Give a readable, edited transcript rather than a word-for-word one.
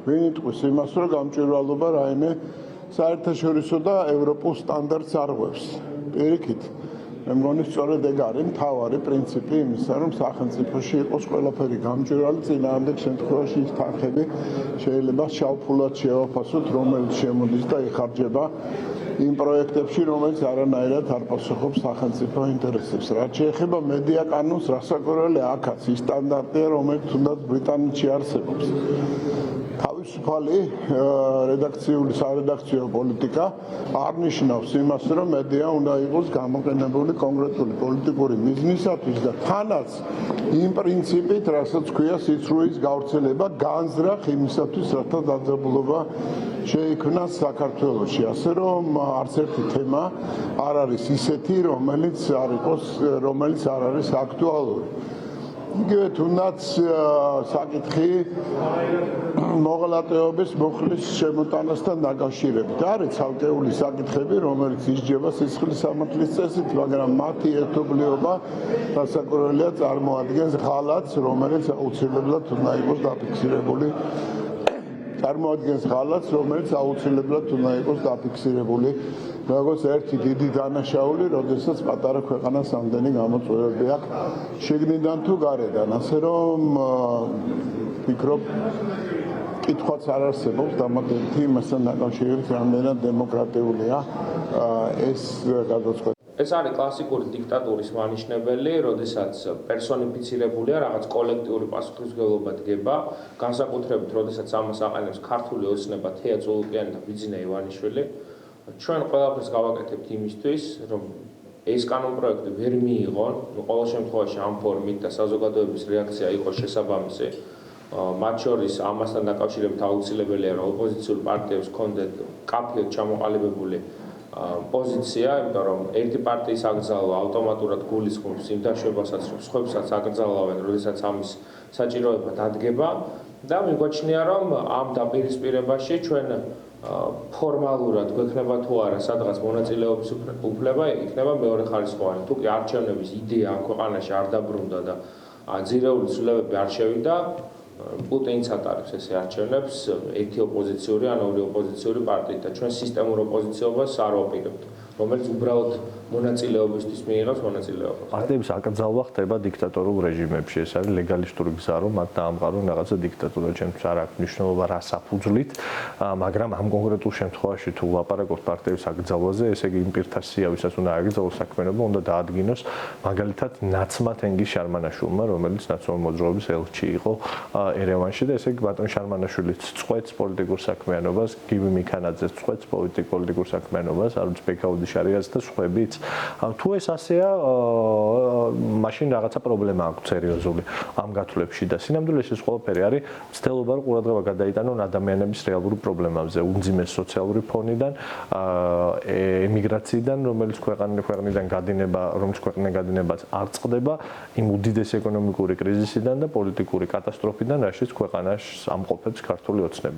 ვინ იტყვის იმას, რომ გამჭვირვალობა რაიმე საერთაშორისო და ევროპულ სტანდარტს არღვევს. პირიქით, მე მგონი სწორედ ეგ არის მთავარი პრინციპი იმისა, რომ სახელმწიფოში იყოს ყველაფერი გამჭვირვალე, წინააღმდეგ შემთხვევაში ის თანხები შეიძლება შავფულად შევაფასოთ, რომელიც შემოდის და იხარჯება იმ პროექტებში, რომელიც არანაირად არ პასუხობს სახელმწიფო ინტერესებს. რაც შეეხება მედია კანონს, რასაკვირველია აქაც ის სტანდარტია, რომელიც თუნდაც ბრიტანეთში არსებობს. თავისუფალი რედაქციული სარედაქციო პოლიტიკა არ ნიშნავს იმას, რომ მედია უნდა იყოს გამოყენებული კონკრეტული პოლიტიკური მიზნისათვის და თანაც იმ პრინციპით, რასაც ქვია სიცრუის გავრცელება, განზრახ იმისათვის, რათა დაძაბულობა შეიქმნას საქართველოში. ასე რომ არც ერთი თემა არ არის ისეთი, რომელიც არ არის აქტუალური. იგივე თუნდაც საკითხი მოღალატეობის მოხლის შემოტანასთან დაკავშირებით. არის ცალკეული საკითხები, რომელიც ისჯება სისხლის სამართლის წესით, მაგრამ მათი ერთობლიობა დასაკვირველია წარმოადგენს ღალატს, რომელიც აუცილებლად უნდა იყოს დაფიქსირებული. როგორც ერთი დიდი დანაშაული, როდესაც პატარა ქვეყანას ამდენი გამოწვევები აქვს შიგნიდან თუ გარედან. ასე რომ ვფიქრობ, კითხვაც არ არსებობს დამატებითი იმასთან დაკავშირებით, რამდენად დემოკრატიულია ეს გადაწყვეტილება. ეს არის კლასიკური დიქტატურის მანიშნებელი, როდესაც პერსონიფიცირებულია რაღაც კოლექტიური პასუხისმგებლობა დგება, განსაკუთრებით როდესაც ამას აყენებს ქართული ოცნება თეა წულუკიანი და ბიძინა ივანიშვილი. ჩვენ ყველაფერს გავაკეთებთ იმისთვის, რომ ეს კანონპროექტი ვერ მიიღონ, ყოველ შემთხვევაში ამ ფორმით და საზოგადოების რეაქცია იყოს შესაბამისი. მათ შორის ამასთან დაკავშირებით აუცილებელია, რომ ოპოზიციურ პარტიებს ჰქონდეთ კაფეოდ ჩამოყალიბებული პოზიცია, იმიტომ რომ ერთი პარტიის აკრძალვა ავტომატურად გულისხმობს იმ დაშვებასაც, რომ სხვებსაც აკრძალავენ, როდესაც ამის საჭიროება დადგება და მიგვაჩნია, რომ ამ დაპირისპირებაში ჩვენ ფორმალურად გვექნება თუ არა სადღაც მონაწილეობის უფლება, იქნება მეორეხარისხოვანი. თუ კი არჩევნების იდეა ამ ქვეყანაში არ დაბრუნდა და ძირეული ცვლილებები არ შევიდა, პუტინიც ატარებს ეს არჩევნებს ერთი ოპოზიციური ან ორი ოპოზიციური პარტიით და ჩვენ სისტემურ ოპოზიციობას არ ვაპირებთ, რომელიც უბრალოდ მონაწილეობისთვის მიიღებს მონაწილეობას. პარტიების აკრძალვა ხდება დიქტატორულ რეჟიმებში. ეს არის ლეგალისტური გზა, რომ მათ დაამყარონ რაღაცა დიქტატურა. ჩემთვის არ აქვს მნიშვნელობა რა საფუძვლით, მაგრამ ამ კონკრეტულ შემთხვევაში თუ ლაპარაკობთ პარტიების აკრძალვაზე, ესე იგი იმ პირთა სია, ვისაც უნდა ააგრძალოს საქმიანობა, უნდა დაადგინოს მაგალითად ნაცმათ ენგის შარმანაშვილმა, რომელიც ნაციონალური მოძრაობის ელჩი იყო ერევანში და ესე იგი ბატონ შარმანაშვილიც წყვეტს პოლიტიკურ საქმიანობას, გივი მიქანაძეც წყვეტს პოლიტიკურ საქმიანობას, არც ბექაუდი შარიას და სხვაებიც. თუ ეს ასეა, მაშინ რაღაცა პრობლემა აქვს სერიოზული ამ გათვლებში და სინამდვილეში ეს ყველაფერი არის მცდელობა, რომ ყურადღება გადაიტანონ ადამიანების რეალურ პრობლემებზე, უმძიმეს სოციალური ფონიდან, ემიგრაციიდან, რომელიც ქვეყნიდან გადინებაც არ წყდება, იმ უდიდეს ეკონომიკური კრიზისიდან და პოლიტიკური კატასტროფიდან, რაშიც ქვეყანას ამყოფებს ქართული ოცნება.